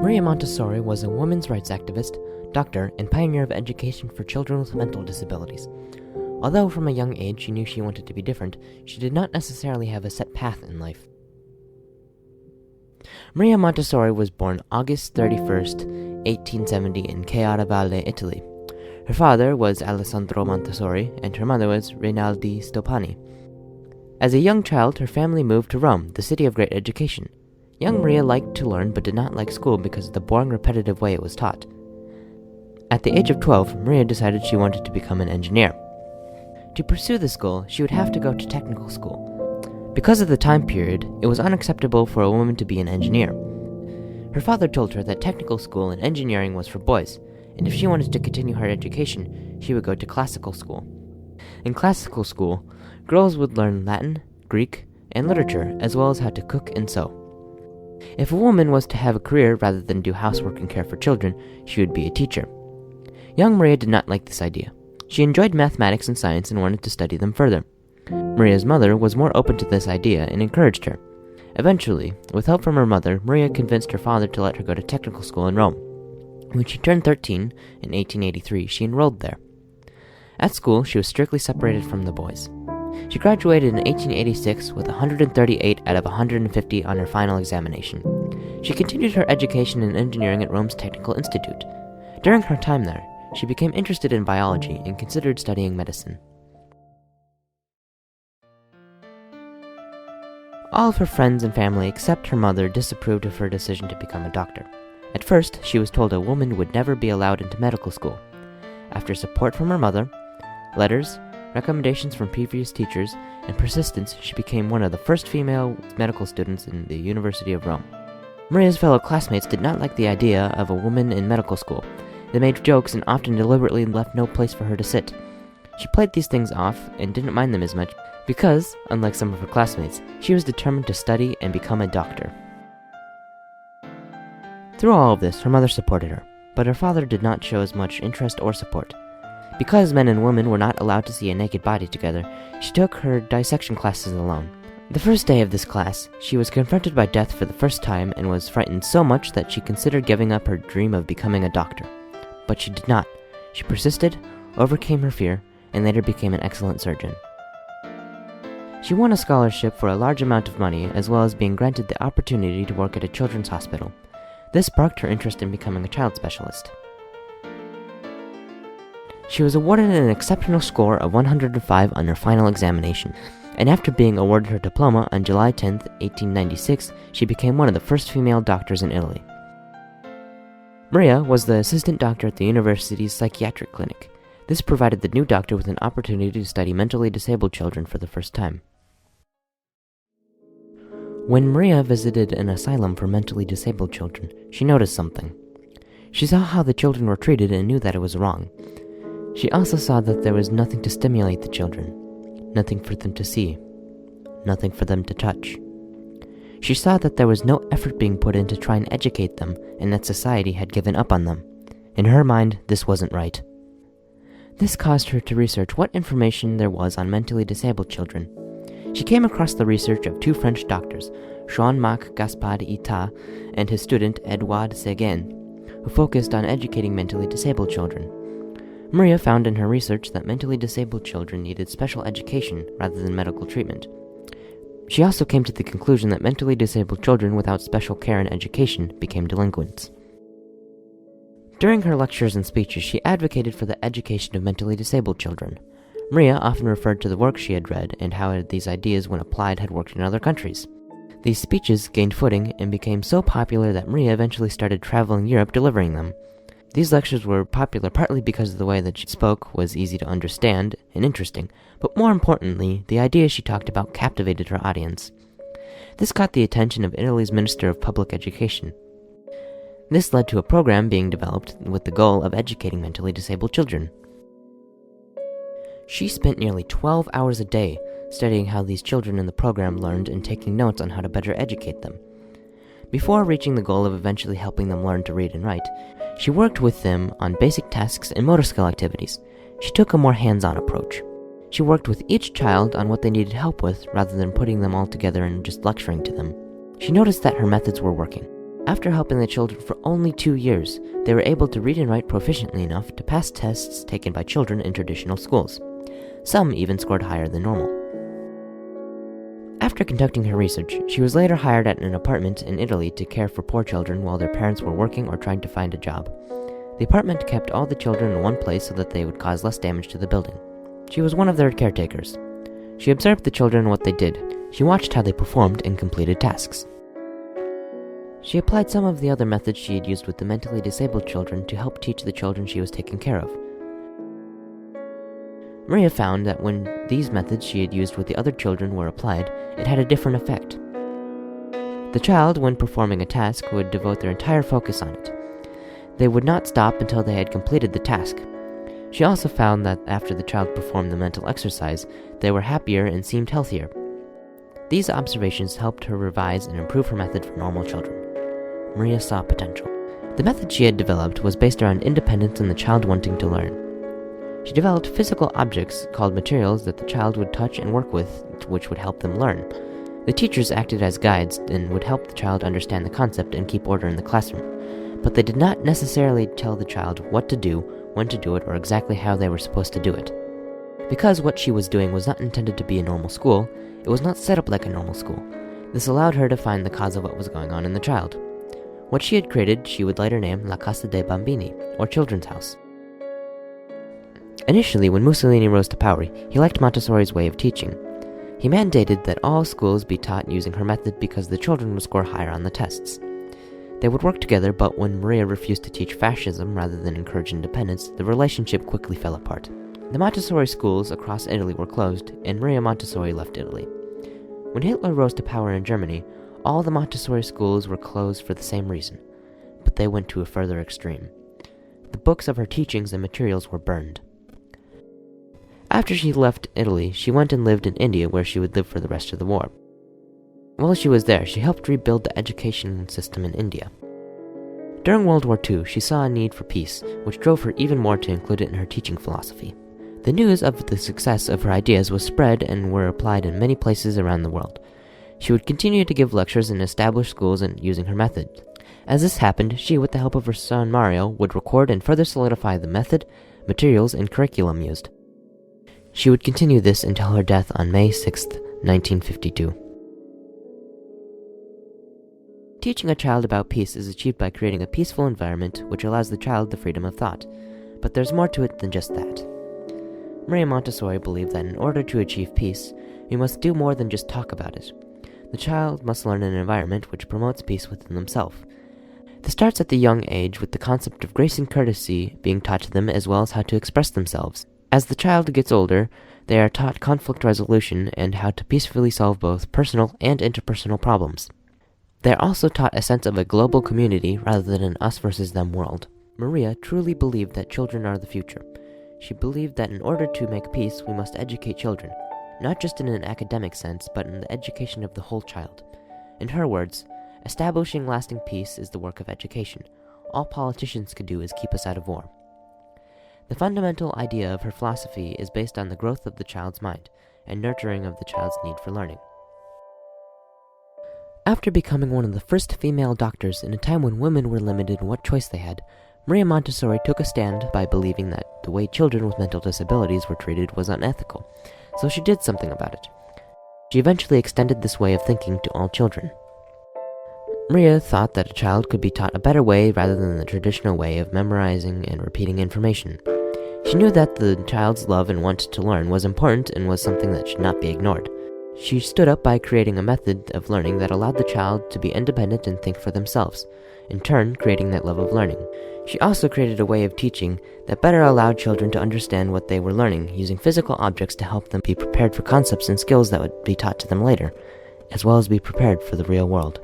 Maria Montessori was a women's rights activist, doctor, and pioneer of education for children with mental disabilities. Although from a young age she knew she wanted to be different, she did not necessarily have a set path in life. Maria Montessori was born August 31st, 1870 in Chiaravalle, Italy. Her father was Alessandro Montessori, and her mother was Rinaldi Stoppani. As a young child, her family moved to Rome, the city of great education. Young Maria liked to learn but did not like school because of the boring, repetitive way it was taught. At the age of 12, Maria decided she wanted to become an engineer. To pursue this goal, she would have to go to technical school. Because of the time period, it was unacceptable for a woman to be an engineer. Her father told her that technical school and engineering was for boys, and if she wanted to continue her education, she would go to classical school. In classical school, girls would learn Latin, Greek, and literature, as well as how to cook and sew. If a woman was to have a career rather than do housework and care for children, she would be a teacher. Young Maria did not like this idea. She enjoyed mathematics and science and wanted to study them further. Maria's mother was more open to this idea and encouraged her. Eventually, with help from her mother, Maria convinced her father to let her go to technical school in Rome. When she turned 13, in 1883, she enrolled there. At school, she was strictly separated from the boys. She graduated in 1886 with 138 out of 150 on her final examination. She continued her education in engineering at Rome's Technical Institute. During her time there, she became interested in biology and considered studying medicine. All of her friends and family except her mother disapproved of her decision to become a doctor. At first, she was told a woman would never be allowed into medical school. After support from her mother, letters, recommendations from previous teachers, and persistence, she became one of the first female medical students in the University of Rome. Maria's fellow classmates did not like the idea of a woman in medical school. They made jokes and often deliberately left no place for her to sit. She played these things off and didn't mind them as much because, unlike some of her classmates, she was determined to study and become a doctor. Through all of this, her mother supported her, but her father did not show as much interest or support. Because men and women were not allowed to see a naked body together, she took her dissection classes alone. The first day of this class, she was confronted by death for the first time and was frightened so much that she considered giving up her dream of becoming a doctor. But she did not. She persisted, overcame her fear, and later became an excellent surgeon. She won a scholarship for a large amount of money, as well as being granted the opportunity to work at a children's hospital. This sparked her interest in becoming a child specialist. She was awarded an exceptional score of 105 on her final examination, and after being awarded her diploma on July 10, 1896, she became one of the first female doctors in Italy. Maria was the assistant doctor at the university's psychiatric clinic. This provided the new doctor with an opportunity to study mentally disabled children for the first time. When Maria visited an asylum for mentally disabled children, she noticed something. She saw how the children were treated and knew that it was wrong. She also saw that there was nothing to stimulate the children, nothing for them to see, nothing for them to touch. She saw that there was no effort being put in to try and educate them, and that society had given up on them. In her mind, this wasn't right. This caused her to research what information there was on mentally disabled children. She came across the research of two French doctors, Jean-Marc Gaspard-Ita and his student Edouard Seguin, who focused on educating mentally disabled children. Maria found in her research that mentally disabled children needed special education rather than medical treatment. She also came to the conclusion that mentally disabled children without special care and education became delinquents. During her lectures and speeches, she advocated for the education of mentally disabled children. Maria often referred to the work she had read and how these ideas, when applied, had worked in other countries. These speeches gained footing and became so popular that Maria eventually started traveling Europe delivering them. These lectures were popular partly because of the way that she spoke was easy to understand and interesting, but more importantly, the ideas she talked about captivated her audience. This caught the attention of Italy's Minister of Public Education. This led to a program being developed with the goal of educating mentally disabled children. She spent nearly 12 hours a day studying how these children in the program learned and taking notes on how to better educate them. Before reaching the goal of eventually helping them learn to read and write, she worked with them on basic tasks and motor skill activities. She took a more hands-on approach. She worked with each child on what they needed help with rather than putting them all together and just lecturing to them. She noticed that her methods were working. After helping the children for only 2 years, they were able to read and write proficiently enough to pass tests taken by children in traditional schools. Some even scored higher than normal. After conducting her research, she was later hired at an apartment in Italy to care for poor children while their parents were working or trying to find a job. The apartment kept all the children in one place so that they would cause less damage to the building. She was one of their caretakers. She observed the children and what they did. She watched how they performed and completed tasks. She applied some of the other methods she had used with the mentally disabled children to help teach the children she was taking care of. Maria found that when these methods she had used with the other children were applied, it had a different effect. The child, when performing a task, would devote their entire focus on it. They would not stop until they had completed the task. She also found that after the child performed the mental exercise, they were happier and seemed healthier. These observations helped her revise and improve her method for normal children. Maria saw potential. The method she had developed was based around independence and the child wanting to learn. She developed physical objects called materials that the child would touch and work with, which would help them learn. The teachers acted as guides and would help the child understand the concept and keep order in the classroom, but they did not necessarily tell the child what to do, when to do it, or exactly how they were supposed to do it. Because what she was doing was not intended to be a normal school, it was not set up like a normal school. This allowed her to find the cause of what was going on in the child. What she had created, she would later name La Casa dei Bambini, or Children's House. Initially, when Mussolini rose to power, he liked Montessori's way of teaching. He mandated that all schools be taught using her method because the children would score higher on the tests. They would work together, but when Maria refused to teach fascism rather than encourage independence, the relationship quickly fell apart. The Montessori schools across Italy were closed, and Maria Montessori left Italy. When Hitler rose to power in Germany, all the Montessori schools were closed for the same reason, but they went to a further extreme. The books of her teachings and materials were burned. After she left Italy, she went and lived in India, where she would live for the rest of the war. While she was there, she helped rebuild the education system in India. During World War II, she saw a need for peace, which drove her even more to include it in her teaching philosophy. The news of the success of her ideas was spread and were applied in many places around the world. She would continue to give lectures in established schools and using her method. As this happened, she, with the help of her son Mario, would record and further solidify the method, materials, and curriculum used. She would continue this until her death on May 6, 1952. Teaching a child about peace is achieved by creating a peaceful environment which allows the child the freedom of thought. But there's more to it than just that. Maria Montessori believed that in order to achieve peace, we must do more than just talk about it. The child must learn an environment which promotes peace within themselves. This starts at the young age with the concept of grace and courtesy being taught to them, as well as how to express themselves. As the child gets older, they are taught conflict resolution and how to peacefully solve both personal and interpersonal problems. They are also taught a sense of a global community rather than an us versus them world. Maria truly believed that children are the future. She believed that in order to make peace, we must educate children, not just in an academic sense, but in the education of the whole child. In her words, establishing lasting peace is the work of education. All politicians can do is keep us out of war. The fundamental idea of her philosophy is based on the growth of the child's mind and nurturing of the child's need for learning. After becoming one of the first female doctors in a time when women were limited in what choice they had, Maria Montessori took a stand by believing that the way children with mental disabilities were treated was unethical, so she did something about it. She eventually extended this way of thinking to all children. Maria thought that a child could be taught a better way rather than the traditional way of memorizing and repeating information. She knew that the child's love and want to learn was important and was something that should not be ignored. She stood up by creating a method of learning that allowed the child to be independent and think for themselves, in turn creating that love of learning. She also created a way of teaching that better allowed children to understand what they were learning, using physical objects to help them be prepared for concepts and skills that would be taught to them later, as well as be prepared for the real world.